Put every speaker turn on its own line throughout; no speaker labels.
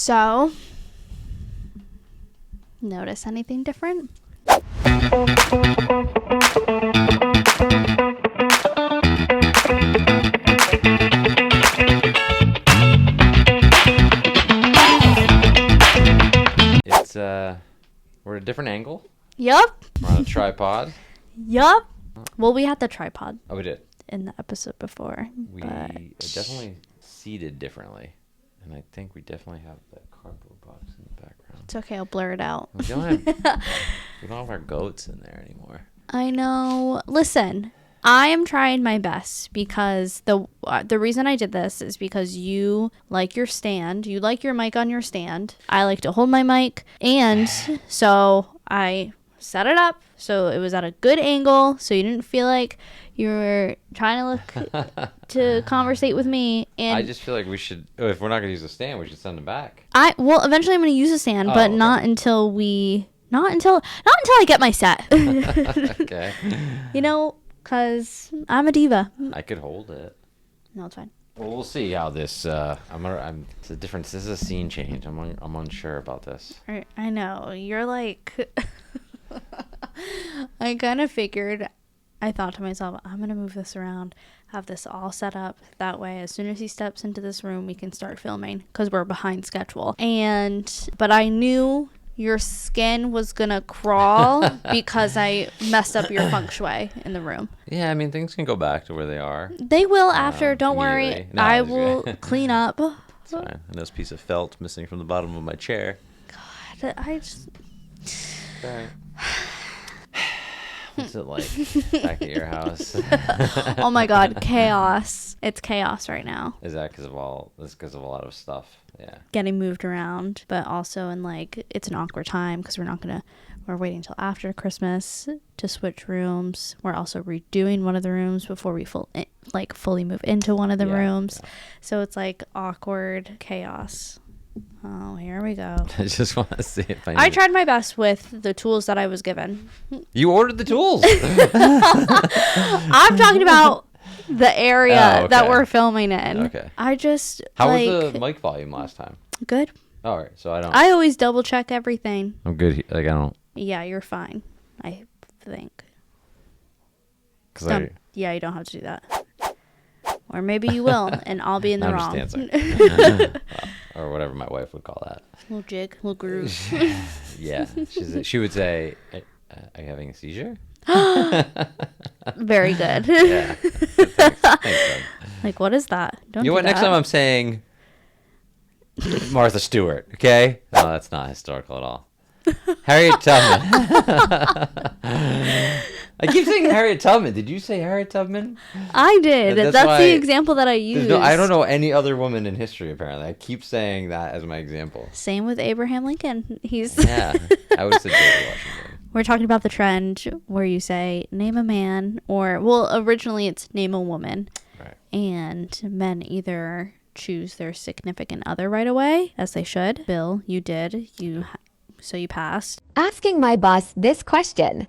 So, notice anything different?
It's we're at a different angle.
Yup.
We're on a tripod.
Yup. Well, we had the tripod
Oh, we did.
in the episode before.
We
but
definitely seated differently, and I think we definitely have that cardboard box in the background.
It's okay. I'll blur it out.
We don't have our goats in there anymore.
I know. Listen, I am trying my best because the reason I did this is because you like your stand. You like your mic on your stand. I like to hold my mic. And so I set it up so it was at a good angle so you didn't feel like you were trying to look to conversate with me. And
I just feel like we should, if we're not going to use a stand, we should send them back.
Eventually I'm going to use a stand, but
okay.
not until I get my set.
Okay.
You know, because I'm a diva.
I could hold it.
No, it's fine.
Well, we'll see how this. It's a difference. This is a scene change. I'm unsure about this.
I know. You're like. I kind of figured. I thought to myself, I'm gonna move this around, have this all set up. That way, as soon as he steps into this room, we can start filming because we're behind schedule. But I knew your skin was gonna crawl because I messed up your feng shui in the room.
Yeah, I mean things can go back to where they are.
They will after. Don't worry.
Immediately. No,
I
it's
will
good.
clean up.
It's fine. And this piece of felt missing from the bottom of my chair.
God, I just.
Sorry. What's it like back at your house?
Oh my God, chaos! It's chaos right now.
Is that because of a lot of stuff? Yeah.
Getting moved around, but also it's an awkward time because we're waiting till after Christmas to switch rooms. We're also redoing one of the rooms before we fully move into one of the rooms. Yeah. So it's like awkward chaos. Oh, here we go.
I just want to see if
I tried my best with the tools that I was given.
You ordered the tools.
I'm talking about the area that we're filming in.
Okay.
I just
How was the mic volume last time?
Good.
All right, so
I always double check everything.
I'm good. Like I don't.
Yeah, you're fine. I think. Yeah, you don't have to do that. Or maybe you will, and I'll be in the wrong.
I'm just dancing. Or whatever my wife would call that.
Little jig, little groove.
Yeah, she would say, "Are you having a seizure?"
Very good.
Yeah. Thanks,
like, what is that? Don't
you know
do
what?
that.
Next time I'm saying Martha Stewart. Okay, no, that's not historical at all. Harriet Tubman. I keep saying Harriet Tubman. Did you say Harriet Tubman?
I did. That's the example that I used.
I don't know any other woman in history, apparently. I keep saying that as my example.
Same with Abraham Lincoln.
Yeah, I would say George Washington.
We're talking about the trend where you say, name a man, originally it's name a woman.
Right. And
men either choose their significant other right away, as they should. Bill, you did. So you passed.
Asking my boss this question.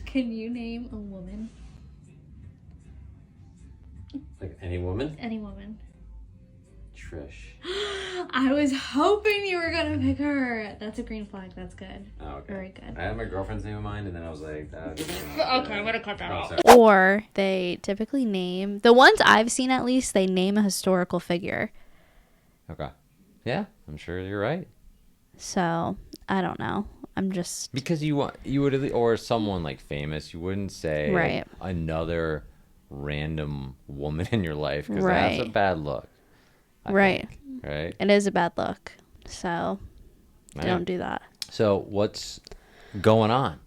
Can you name a woman?
Like any woman?
Any woman.
Trish.
I was hoping you were going to pick her. That's a green flag. That's good.
Oh, okay.
Very good.
I had my girlfriend's name in mind, and then I was like,
okay, I'm going to cut that off.
Sorry.
Or they typically name, the ones I've seen at least, they name a historical figure.
Okay. Yeah, I'm sure you're right.
So, I don't know. I'm just...
Because you would, or someone like famous, you wouldn't say another random woman in your life, because that's a bad look. I think, right?
It is a bad look. So, don't do that. So,
what's going on?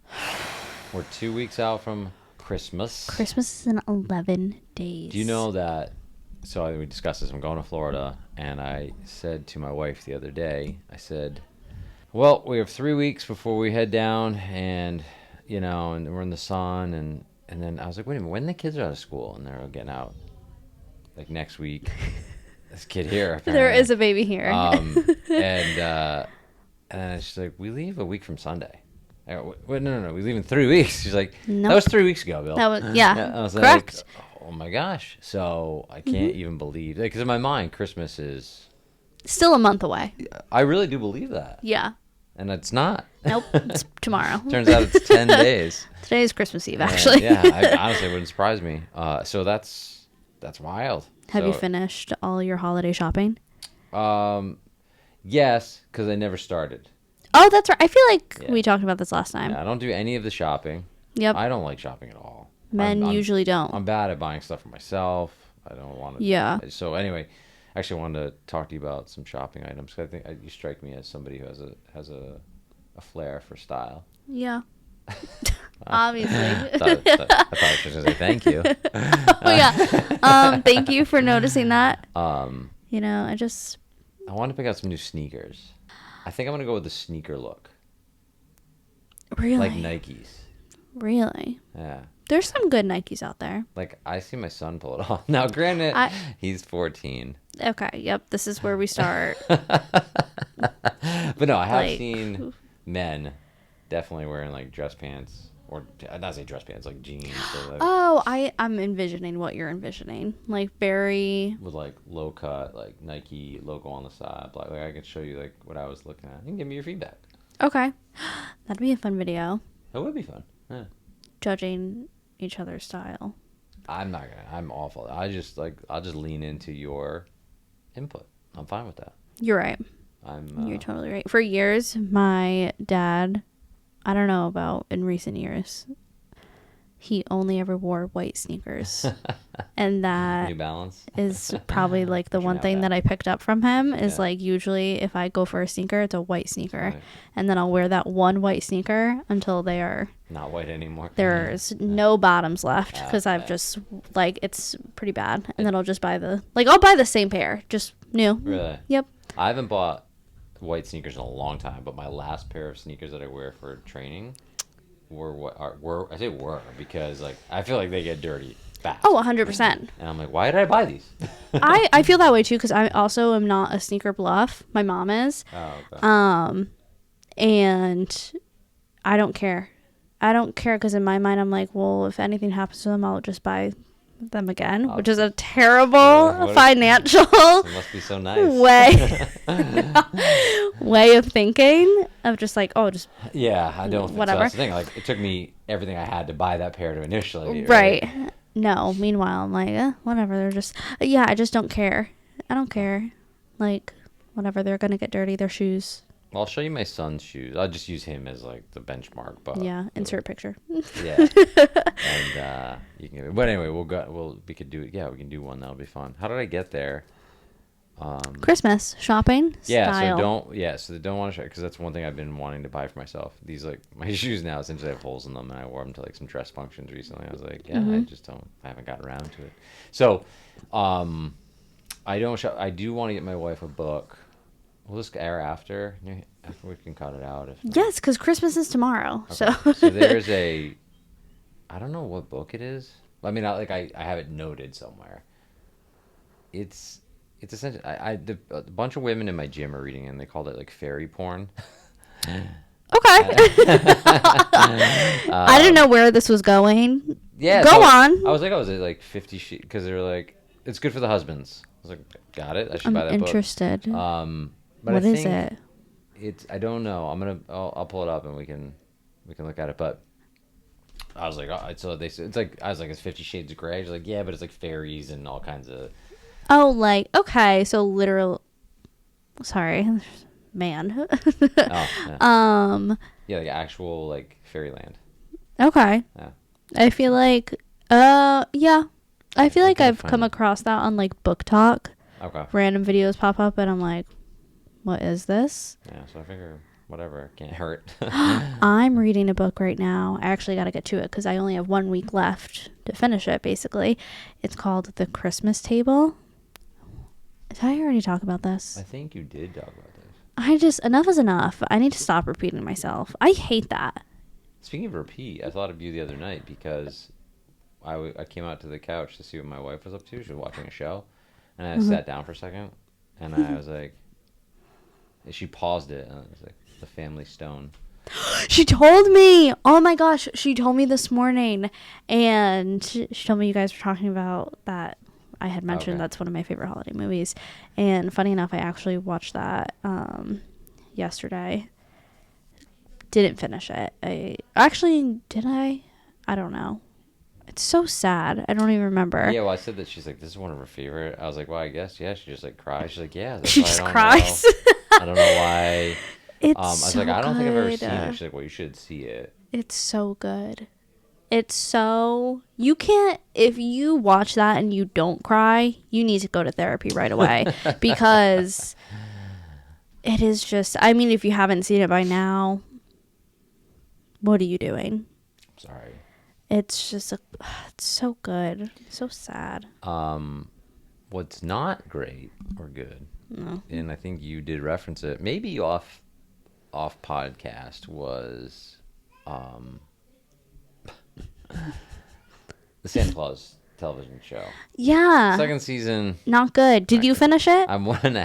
We're 2 weeks out from Christmas.
Christmas is in 11 days.
Do you know that? So we discussed this. I'm going to Florida, and I said to my wife the other day, I said, well, we have 3 weeks before we head down, and, and we're in the sun, and then I was like, wait a minute, when the kids are out of school, and they're getting out, like, next week, this kid here, apparently.
There is a baby here.
And she's like, we leave a week from Sunday. I go, wait, no, we leave in 3 weeks. She's like,
nope.
That was 3 weeks ago, Bill.
That was, yeah,
I was
correct.
Like, Oh my gosh! So I can't even believe that because in my mind, Christmas is.
Still a month away.
I really do believe that,
Yeah.
and it's not.
Nope. It's tomorrow.
Turns out it's 10 days.
Today is Christmas Eve,
And,
actually.
yeah, I honestly wouldn't surprise me. So that's wild.
Have you
So,
finished all your holiday shopping?
Yes, because I never started.
Oh, that's right. I feel like
Yeah.
we talked about this last time.
Yeah, I don't do any of the shopping.
Yep.
I don't like shopping at all.
Men usually don't.
I'm bad at buying stuff for myself. I don't want to.
Yeah.
So anyway, actually, I wanted to talk to you about some shopping items. 'Cause I think you strike me as somebody who has a flair for style.
Yeah. Obviously.
I thought I was just gonna say thank you.
Oh yeah. Thank you for noticing that. You know,
I want to pick out some new sneakers. I think I'm gonna go with the sneaker look,
really,
like Nikes.
really.
Yeah.
There's some good Nikes out there.
Like I see my son pull it off. Now, granted, he's 14.
Okay. Yep. This is where we start.
But no, I have
Like-
seen men definitely wearing like dress pants, or not say dress pants, like jeans, or like,
Oh, I'm envisioning what you're envisioning. Like very.
with like low cut, like Nike logo on the side. Like I could show you like what I was looking at. You can give me your feedback.
Okay. That'd be a fun video.
That would be fun. Yeah.
Judging each other's style.
I'm not gonna. I'm awful. I'll just lean into your input. I'm fine with that.
You're right. You're totally right. For years, my dad, I don't know about in recent years, he only ever wore white sneakers. And that
New Balance.
is probably like the
Should
one
have
thing
that.
that I picked up from him is
Yeah.
like usually if I go for a sneaker, it's a white sneaker.
Right.
And then I'll wear that one white sneaker until
Not white anymore.
there's no bottoms left because I've
Okay.
just like it's pretty bad. And then I'll just buy I'll buy the same pair, just new.
Really?
Yep.
I haven't bought white sneakers in a long time, but my last pair of sneakers that I wear for training were I say were because like I feel like they get dirty fast.
Oh, 100%.
And I'm like, why did I buy these?
I feel that way too because I also am not a sneaker bluff. My mom is.
Oh, okay.
And I don't care. I don't care because in my mind I'm like, well, if anything happens to them, I'll just buy them again, which is a terrible
What if-
financial
It must be so nice.
way of thinking of just like, oh, just
Yeah, I don't think
Whatever.
so. That's the thing. Like, it took me everything I had to buy that pair to initially.
right. No. Meanwhile, I'm like, whatever. They're just, I just don't care. I don't care. Like, whatever. They're gonna get dirty. Their shoes.
Well, I'll show you my son's shoes. I'll just use him as like the benchmark. But
Yeah. Insert picture.
Yeah. And you can. But anyway, we could do it. Yeah, we can do one. That'll be fun. How did I get there?
Christmas shopping.
Yeah.
Style.
So they don't want to show because that's one thing I've been wanting to buy for myself. These like my shoes now essentially have holes in them, and I wore them to like some dress functions recently. I was like, yeah, I haven't gotten around to it. So, I don't shop. I do want to get my wife a book. We'll just air after. We can cut it out if.
Yes, because Christmas is tomorrow. So.
So there's I don't know what book it is. I mean, I have it noted somewhere. It's essentially a bunch of women in my gym are reading it, and they called it like fairy porn.
Okay. I didn't know where this was going.
Yeah.
Go
so
on.
I was like, is it like 50 sheets? Because they were like, it's good for the husbands. I was like, got it. I should
I'm
buy that
interested.
book. But
What
I
is
think
it?
I don't know. I'll pull it up and we can look at it. But I was like, so they said it's 50 Shades of Grey. She's like, yeah, but it's like fairies and all kinds of.
Oh, like, okay. So literal. Sorry. Man.
Oh, yeah. Yeah, like actual like fairyland.
Okay.
Yeah.
I feel like, yeah. I feel like
gotta
I've
find
come
it.
across that on like Book Talk.
Okay.
Random videos pop up and I'm like, what is this?
Yeah, so I figure whatever, it can't hurt.
I'm reading a book right now. I actually got to get to it because I only have 1 week left to finish it, basically. It's called The Christmas Table. Did I already talk about this?
I think you did talk about this.
Enough is enough. I need to stop repeating myself. I hate that.
Speaking of repeat, I thought of you the other night because I came out to the couch to see what my wife was up to. She was watching a show. And I sat down for a second. And I was like, she paused it. And it was like, The Family Stone.
She told me. Oh my gosh, she told me this morning, and she told me you guys were talking about that. I had mentioned
Okay.
that's one of my favorite holiday movies, and funny enough, I actually watched that yesterday. Didn't finish it. Did I? I don't know. It's so sad. I don't even remember.
Yeah, well, I said that she's like, this is one of her favorite. I was like, well, I guess, yeah. She just like cries. She's like, yeah. That's
She
why
just
I don't
cries.
Know. I don't know why.
It's
I was
so
like, I don't think I've ever
good.
seen it. She's like, well, you should see it.
It's so good. It's so you can't if you watch that and you don't cry, you need to go to therapy right away because it is just I mean if you haven't seen it by now, what are you doing?
Sorry.
It's just it's so good. So sad.
What's not great or good,
No.
and I think you did reference it, maybe off podcast, was the Santa Claus television show.
Yeah.
Second season.
Not good. Did you finish it?
I'm one and a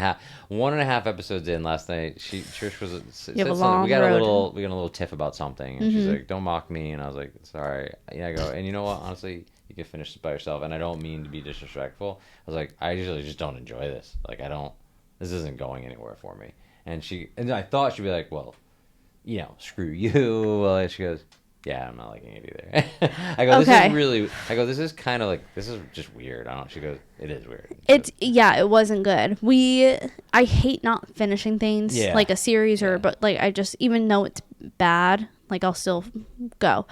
half episodes in last night. Trish was said
You have a
something.
long
We got
road.
a little tiff about something, and she's like, "Don't mock me," and I was like, "Sorry." Yeah, I go, and you know what? Honestly, you can finish it by yourself, and I don't mean to be disrespectful. I was like, I usually just don't enjoy this. Like, I don't. This isn't going anywhere for me. And I thought she'd be like, well, you know, screw you. Well, she goes, yeah, I'm not liking it either. I go, this is kind of like, this is just weird. I don't, she goes, it is weird.
It wasn't good. I hate not finishing things like a series but like I just, even though it's bad, like I'll still go.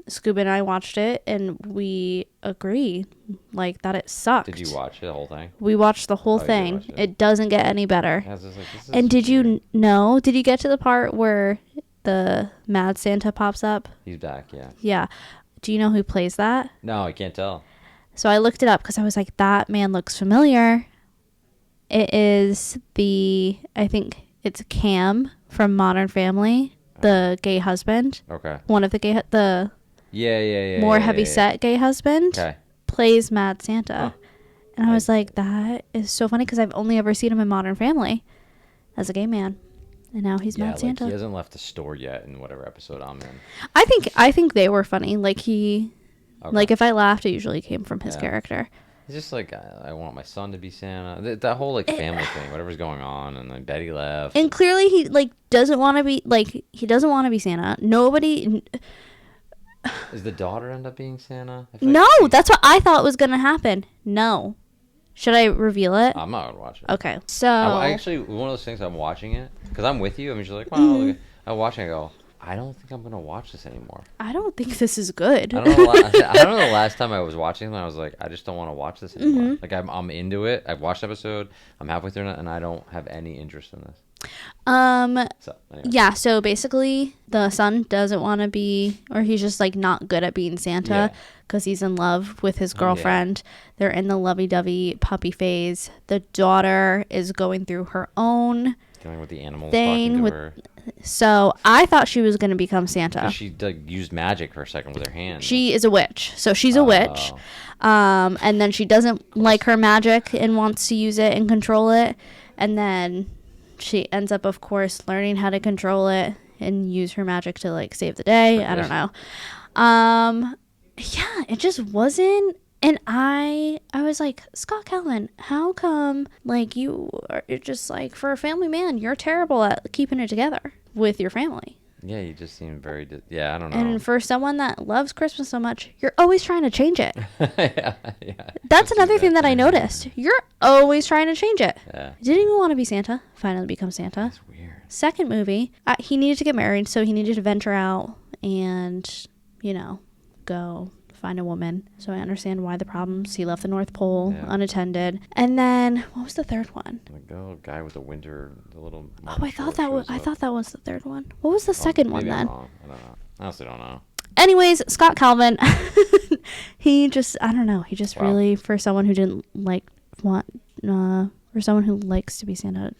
Scuba and I watched it and we agree like that it sucked.
Did you watch the whole thing?
We watched the whole
you
thing.
watched it.
It doesn't get any better.
I was just like, this is
And did
weird.
you know, did you get to the part where the Mad Santa pops up?
He's back, yeah.
Yeah. Do you know who plays that?
No, I can't tell.
So I looked it up because I was like, that man looks familiar. It is I think it's Cam from Modern Family, the gay husband.
Okay.
One of the
Yeah.
more heavy set gay husband
Okay.
plays Mad Santa.
Huh.
And I was like, that is so funny because I've only ever seen him in Modern Family as a gay man. And now he's
Yeah,
Mad
like
Santa.
he hasn't left the store yet in whatever episode I'm in.
I think they were funny. Like
Okay.
like if I laughed, it usually came from his
Yeah.
character.
It's just like I want my son to be Santa. That whole like family thing, whatever's going on, and then Betty left.
And clearly he like doesn't want to be Santa. Nobody.
Does the daughter end up being Santa? I feel like
No,
she-
that's what I thought was gonna happen. No. Should I reveal it?
I'm not gonna watch it.
Okay. So
I actually, one of those things, I'm watching it because I'm with you. I'm just like, wow.
Mm-hmm.
Look at, I'm watching. I go, I don't think I'm gonna watch this anymore.
I don't think this is good.
I don't know. I don't know the last time I was watching it. I was like, I just don't want to watch this anymore.
Mm-hmm.
Like I'm into it. I've watched the episode. I'm halfway through it, and I don't have any interest in this. So anyway.
Yeah, so basically the son doesn't want to be, or he's just like not good at being Santa
Yeah.
because he's in love with his girlfriend. They're in the lovey-dovey puppy phase. The daughter is going through her own.
Dealing with the animals
Thing
talking to
with-
her.
So I thought she was going to become Santa.
'Cause she like used magic for a second with her hand.
She is a witch. So she's a witch.
Oh.
And then she doesn't like her magic and wants to use it and control it. And then she ends up, of course, learning how to control it and use her magic to like save the day. I don't know. Yeah, it just wasn't. And I was like, Scott Calvin, how come like you are just like, for a family man, you're terrible at keeping it together with your family.
Yeah, you just seem very. I don't know.
And for someone that loves Christmas so much, you're always trying to change it.
yeah.
That's another thing that I noticed. You're always trying to change it.
Yeah.
Didn't even want to be Santa. Finally become Santa.
It's weird.
Second movie, he needed to get married, so he needed to venture out and, go find a woman. So I understand why the problems. He left the North Pole unattended. And then what was the third one?
The guy with the little.
Oh, I thought that was the third one. What was the second one
maybe I'm
then?
wrong. I don't know. I honestly don't know.
Anyways, Scott Calvin, he just, I don't know. He just
Wow.
really, for someone who didn't for someone who likes to be Santa.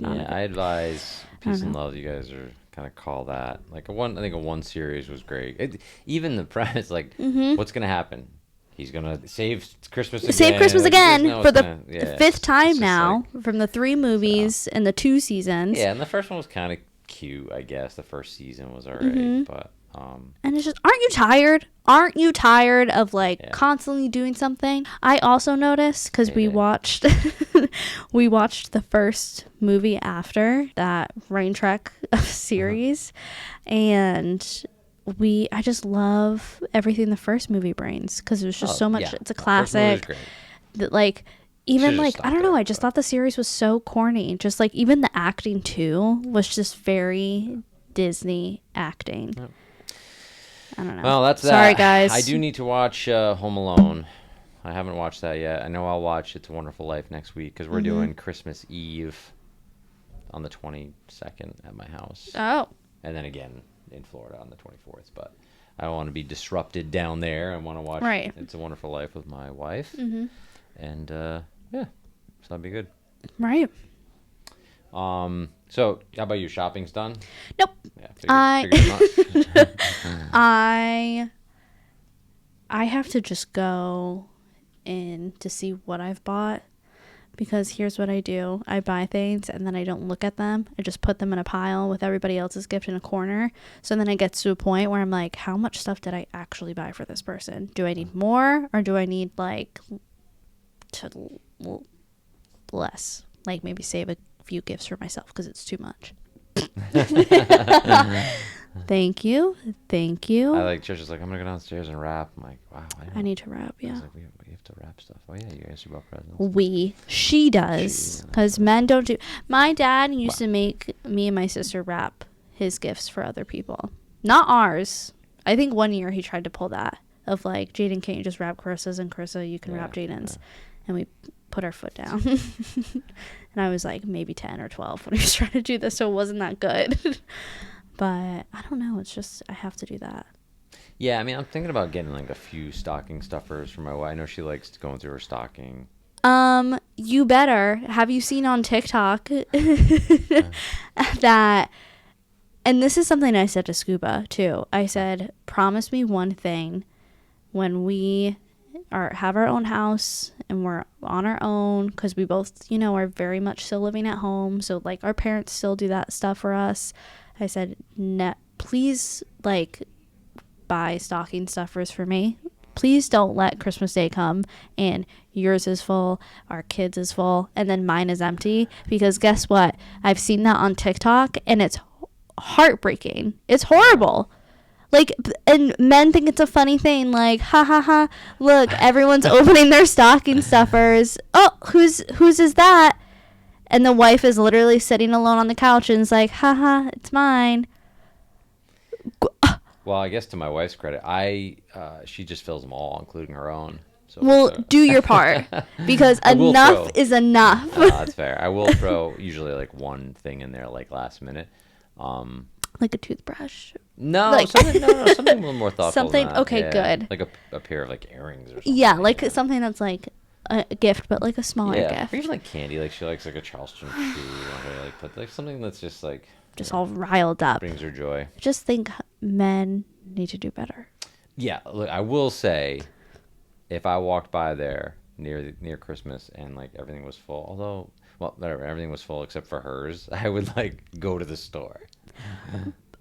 I advise Peace and Love. You guys are kind of call that like I think a one series was great. Even the premise, like, what's gonna happen? He's gonna save Christmas again.
Save Christmas
Like, you just
again
know
for
it's
the
gonna-
fifth
it's
time
just
now
like-
from the 3 movies and the 2 seasons.
yeah, and the first one was kind of cute, I guess. The first season was alright, but
And it's just, aren't you tired? Aren't you tired of like
Yeah.
constantly doing something? I also noticed because we
Yeah.
watched we watched the first movie after that Rain Trek series, and I just love everything the first movie brings because it was just
Oh,
so much.
yeah.
It's a
The first movie was
classic.
great.
That like even
Should've
like
just
I don't
stopped
know.
there,
I just
but-
thought the series was so corny. Just like even the acting too was just very Disney acting.
Yep.
I don't know.
Well, that's that.
Sorry, guys.
I do need to watch Home Alone. I haven't watched that yet. I know I'll watch It's a Wonderful Life next week because we're
Mm-hmm.
doing Christmas Eve on the 22nd at my house.
Oh,
And then again in Florida on the 24th. But I don't want to be disrupted down there. I want to watch
Right.
It's a Wonderful Life with my wife.
Mm-hmm.
And yeah, so that'd be good.
right.
So how about you? Shopping's done?
Nope.
Yeah, figured as much.
I have to just go in to see what I've bought because here's what I do. I buy things and then I don't look at them. I just put them in a pile with everybody else's gift in a corner. So then it gets to a point where I'm like, how much stuff did I actually buy for this person? Do I need more or do I need like less? Like maybe save a few gifts for myself because it's too much. Thank you.
I like Trisha's like, I'm gonna go downstairs and wrap. I'm like, wow.
I need to wrap,
I was
yeah.
like, we have to wrap stuff. Oh yeah, you guys bought presents.
She does,
She,
because men don't do. My dad used to make me and my sister wrap his gifts for other people, not ours. I think one year he tried to pull that of like, Jaden, can't you just wrap Carissa's, and Carissa, you can
Yeah,
wrap Jaden's,
yeah.
and we put our foot down. And I was like maybe 10 or 12 when he was trying to do this, so it wasn't that good. But I don't know. It's just I have to do that.
Yeah, I mean, I'm thinking about getting like a few stocking stuffers for my wife. I know she likes going through her stocking.
You better. Have you seen on TikTok that, and this is something I said to Scuba too. I said, promise me one thing when we have our own house and we're on our own, because we both, are very much still living at home. So like our parents still do that stuff for us. I said, please like buy stocking stuffers for me. Please don't let Christmas Day come and yours is full, our kids is full, and then mine is empty. Because guess what? I've seen that on TikTok and it's heartbreaking. It's horrible. Like, and men think it's a funny thing. Like, ha ha ha, look, everyone's opening their stocking stuffers. Oh, whose is that? And the wife is literally sitting alone on the couch and is like, haha, it's mine.
Well, I guess to my wife's credit, she just fills them all, including her own. So
Well,
it's
do your part. Because
I will
enough
throw.
is enough.
That's fair. I will throw usually like one thing in there, like last minute.
Like a toothbrush.
No,
Like-
something a little more thoughtful.
Something-
than that.
okay,
Yeah,
good.
Like a pair of like earrings or something.
Yeah, like something that's like a gift, but like a smaller
Yeah,
gift.
or even like candy. Like she likes like a Charleston chew, or like put like something that's just like
Just all riled up.
brings her joy.
Just think men need to do better.
Yeah, look, I will say, if I walked by there near Christmas and like everything was full, although whatever, everything was full except for hers, I would like go to the store.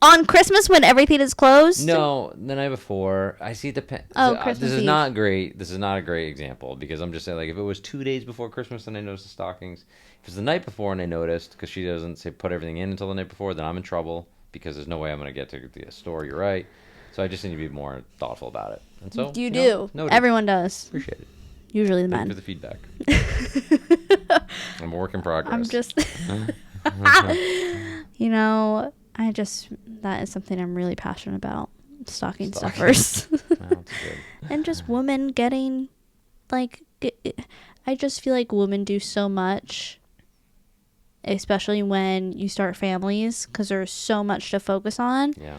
On Christmas when everything is closed?
No, the night before. I see it depends.
Oh,
This
Christmas
is
Eve.
not great. This is not a great example because I'm just saying, like, if it was 2 days before Christmas and I noticed the stockings, if it's the night before and I noticed, because she doesn't say put everything in until the night before, then I'm in trouble because there's no way I'm going to get to the store. You're right. So I just need to be more thoughtful about it. And so
You
know,
do.
noted.
Everyone does.
Appreciate it.
Usually the
Thank you
men.
for the feedback. I'm a work in progress.
I'm just, that is something I'm really passionate about. Stocking stuffers.
Well, that's good.
And just women getting, like, I just feel like women do so much, especially when you start families, because there's so much to focus on.
Yeah.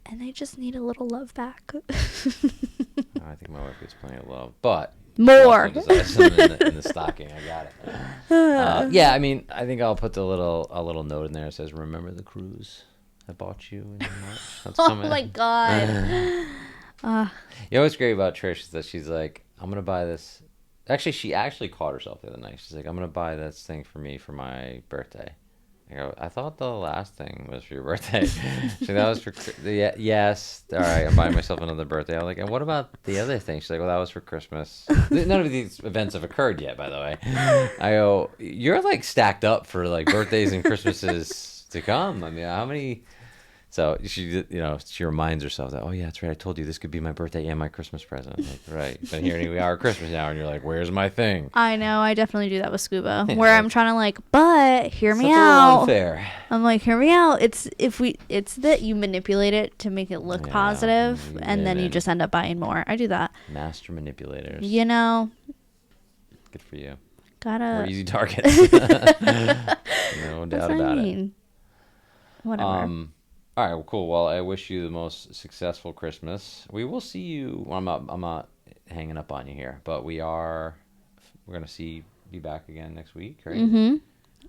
And they just need a little love back.
I think my wife gets plenty of love, but
More.
she also desires some in the stocking. I got it. Yeah, I mean, I think I'll put a little note in there that says, "Remember the cruise I bought you in March? That's
Oh
coming."
my God.
You know what's great about Trish is that she's like, "I'm gonna buy this." Actually, she caught herself the other night. She's like, "I'm gonna buy this thing for me for my birthday," I go, I thought the last thing was for your birthday. She's like, that was for, yes. All right, I'm buying myself another birthday. I'm like, and what about the other thing? She's like, well, that was for Christmas. None of these events have occurred yet, by the way. I go, you're like stacked up for like birthdays and Christmases to come. I mean, how many? So she reminds herself that, oh yeah, that's right. I told you this could be my birthday and my Christmas present. Like, right. But here we are at Christmas now, and you're like, where's my thing?
I know. I definitely do that with scuba, where I'm trying to like, but hear me
That's a little
out.
unfair.
I'm like, hear me out. It's that you manipulate it to make it look
Yeah,
positive, and then you
women.
just end up buying more. I do that.
Master manipulators.
You know,
Good for you.
gotta.
We're easy targets. No
What's
doubt
that
about it.
mean? Whatever.
All right, well, cool. Well, I wish you the most successful Christmas. We will see you. Well, I'm not hanging up on you here, but we're gonna be back again next week, right?
Mm-hmm.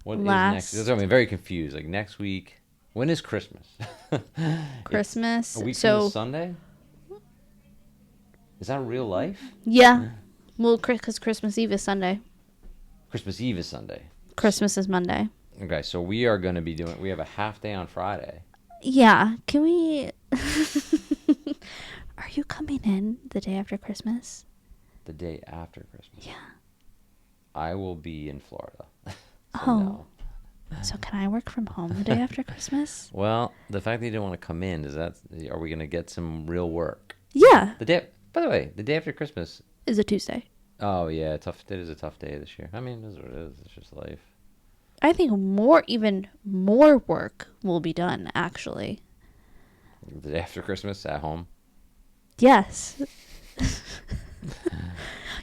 What is next? That's what I'm very confused. Like next week, when is Christmas?
Christmas.
A week from
So
this Sunday? Is that real life?
yeah. Well, because Christmas Eve is Sunday.
Christmas Eve is Sunday.
Christmas is Monday.
Okay, so we are going to be we have a half day on Friday.
Yeah. Can we? Are you coming in the day after Christmas?
The day after Christmas.
Yeah.
I will be in Florida. So
Oh.
no.
So can I work from home the day after Christmas?
Well, the fact that you don't want to come in, are we going to get some real work?
Yeah.
By the way, the day after Christmas.
Is a Tuesday.
Oh yeah, it is a tough day this year. I mean, it is what it is. It's just life.
I think even more work will be done, actually.
The day after Christmas at home.
Yes.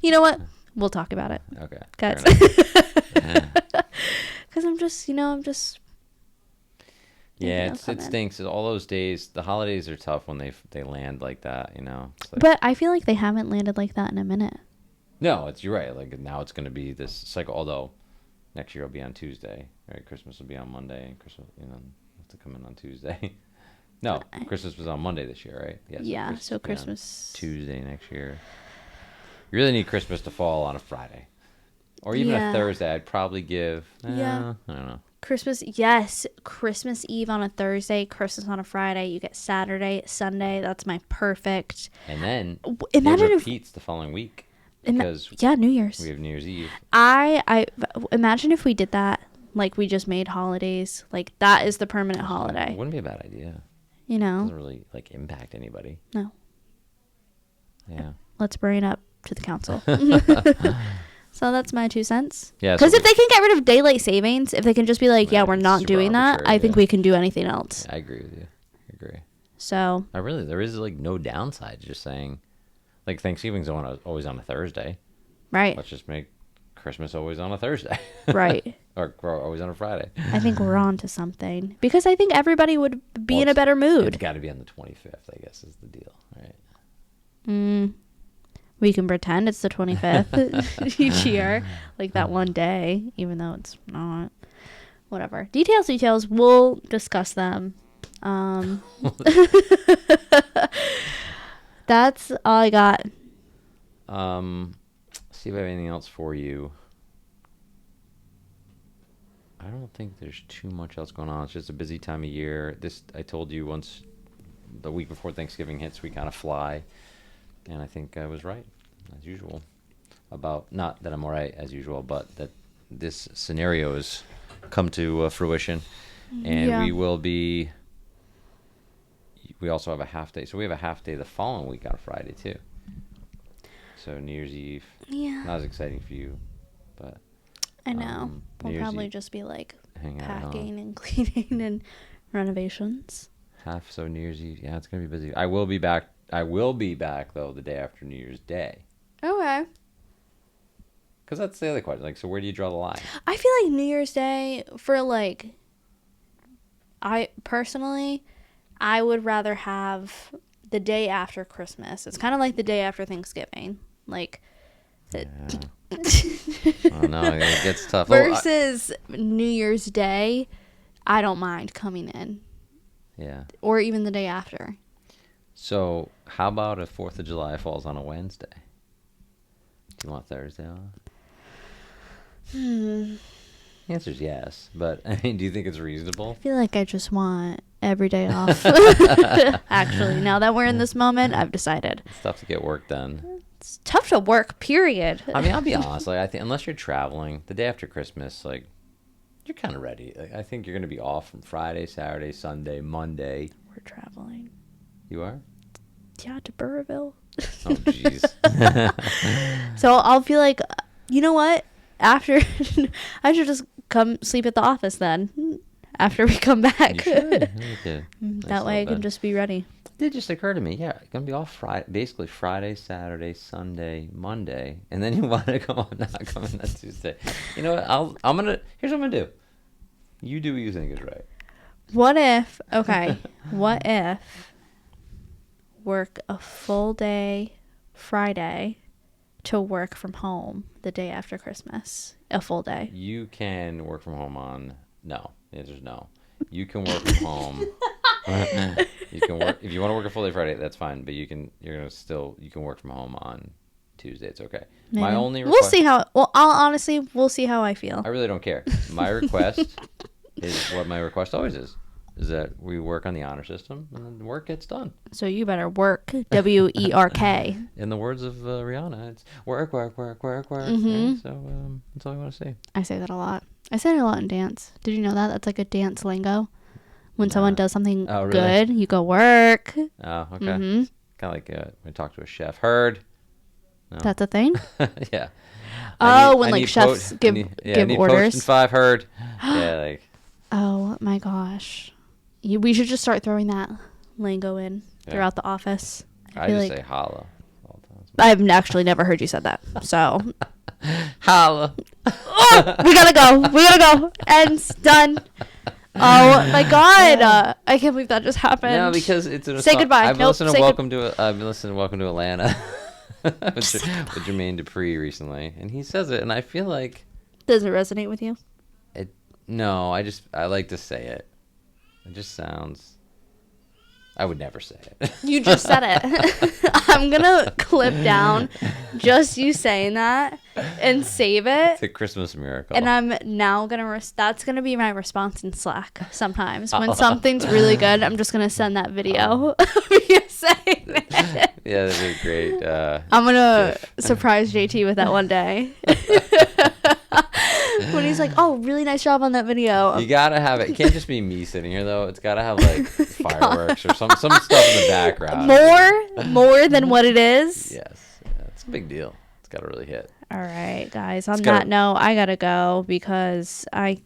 You know what? We'll talk about it.
Okay.
Guys.
fair enough.
Because I'm just.
Yeah,
thinking of
it
coming.
stinks. All those days, the holidays are tough when they land like that. It's like,
But I feel like they haven't landed like that in a minute.
no, you're right. Like now it's going to be this cycle. Although next year will be on Tuesday, right? Christmas will be on Monday, and Christmas, have to come in on Tuesday. No, Christmas was on Monday this year, right? Yes.
Yeah, so
will be on
Christmas.
Tuesday next year. You really need Christmas to fall on a Friday, or even
Yeah.
a Thursday. I'd probably give.
Yeah.
I don't know.
Christmas, yes. Christmas Eve on a Thursday, Christmas on a Friday. You get Saturday, Sunday. That's my perfect.
And then
Imagine
it
if.
repeats the following week because
Yeah, New Year's.
we have New Year's Eve.
I imagine if we did that, like we just made holidays, like that is the permanent holiday.
Wouldn't be a bad idea.
You know?
Doesn't really impact anybody.
No.
Yeah.
Let's bring it up to the council. So that's my 2 cents.
Yeah.
Because if they can get rid of daylight savings, if they can just be like, yeah,
Right,
we're
it's
not
super
doing that,
arbitrary,
I think
yeah.
we can do anything else.
I agree with you. I agree.
So
There is no downside to just saying, like Thanksgiving's always on a Thursday.
right,
Let's just make Christmas always on a Thursday.
right.
or always on a Friday.
I think we're on to something because I think everybody would be
Well,
in a better
It's
mood.
got to be on the 25th, I guess, is the deal, right?
We can pretend it's the 25th each year, like that one day, even though it's not. Whatever. Details. We'll discuss them. That's all I got.
See if I have anything else for you. I don't think there's too much else going on. It's just a busy time of year. I told you once, the week before Thanksgiving hits, we kind of fly. And I think I was right, as usual. About, not that I'm all right as usual, but that this scenario has come to fruition. And
Yeah.
we also have a half day. So we have a half day the following week on Friday, too. So New Year's Eve.
Yeah.
Not as exciting for you, but
I know.
New
We'll
Year's
probably
Eve,
just be like
hang out at home.
packing and cleaning and renovations.
So New Year's Eve. Yeah, it's gonna be busy. I will be back though the day after New Year's Day.
Okay.
Because that's the other question. Like, so where do you draw the line?
I feel like New Year's Day for like, I personally, I would rather have the day after Christmas. It's kind of like the day after Thanksgiving. Like,
Oh no, it gets tough. Oh, I-
versus New Year's Day, I don't mind coming in.
yeah.
Or even the day after.
So how about if 4th of July falls on a Wednesday? Do you want Thursday off? The answer's yes, but I mean, do you think it's reasonable?
I feel like I just want every day off. Actually, now that we're in this moment, I've decided.
It's tough to get work done.
It's tough to work, period.
I mean, I'll be honest. Like, I think unless you're traveling the day after Christmas, like, you're kind of ready. Like, I think you're going to be off from Friday, Saturday, Sunday, Monday.
We're traveling.
You are?
Yeah, to Burrville.
Oh, jeez.
So I'll feel like, you know what? After, I should just come sleep at the office then. After we come back.
You should. You could.
That way I can just be ready.
It did just occur to me. Yeah, going to be off Friday, basically Friday, Saturday, Sunday, Monday, and then you want to come on, not come in on Tuesday. You know what? Here's what I'm gonna do. You do what you think is right.
What if? Okay. What if work a full day Friday to work from home the day after Christmas? A full day.
You can work from home on no. The answer's no. You can work from home. You can work if you want to work a full day Friday. That's fine, but you can work from home on Tuesday. It's okay.
Maybe.
My only
we'll see how. Well, we'll see how I feel.
I really don't care. My request is what my request always is that we work on the honor system and then the work gets done.
So you better work. WERK.
In the words of Rihanna, it's work, work, work, work, work.
Mm-hmm.
Right? So that's all I want to say.
I say that a lot. I say it a lot in dance. Did you know that? That's like a dance lingo. When someone does something good, you go work.
Oh, okay.
Mm-hmm.
Kind of like when I talk to a chef. Heard. No.
That's a thing?
Yeah.
When chefs give orders.
Post and 5 heard. Yeah, like.
Oh my gosh. We should just start throwing that lingo in throughout the office.
I just say holla all the time.
I've actually never heard you said that. So.
Holla.
Oh, we gotta go. Ends. Done. Oh my God! I can't believe that just happened.
No, because it's a
say goodbye.
I've listened to Welcome to Atlanta with Jermaine Dupri recently, and he says it, and I feel like
does it resonate with you?
No, I like to say it. It just sounds. I would never say it.
You just said it. I'm gonna clip down just you saying that and save it.
It's a Christmas miracle.
And I'm now gonna that's gonna be my response in Slack sometimes. When something's really good, I'm just gonna send that video of you saying it.
Yeah, that'd be great.
I'm gonna surprise JT with that one day. When he's like, "Oh, really nice job on that video."
You gotta have it. It can't just be me sitting here though. It's gotta have like fireworks or some stuff in the background.
More than what it is.
Yes, yeah, it's a big deal. It's gotta really hit.
All right, guys. On that note, I gotta go because I.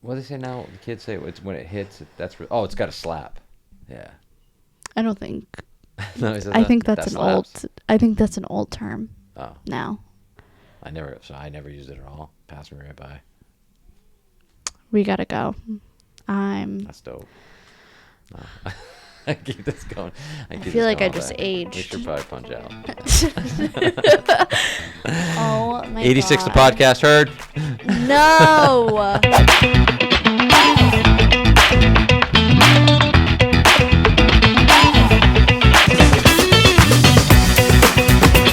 What do they say now? The kids say it's when it hits. It's gotta slap. Yeah.
I don't think.
No,
I think that's an old. I think that's an old term.
Oh.
Now.
I never used it at all. Passed me right by.
We gotta go.
That's dope. No. I keep this going. I
feel like I just aged.
We should probably punch out.
Oh my
86
God.
the podcast heard.
No.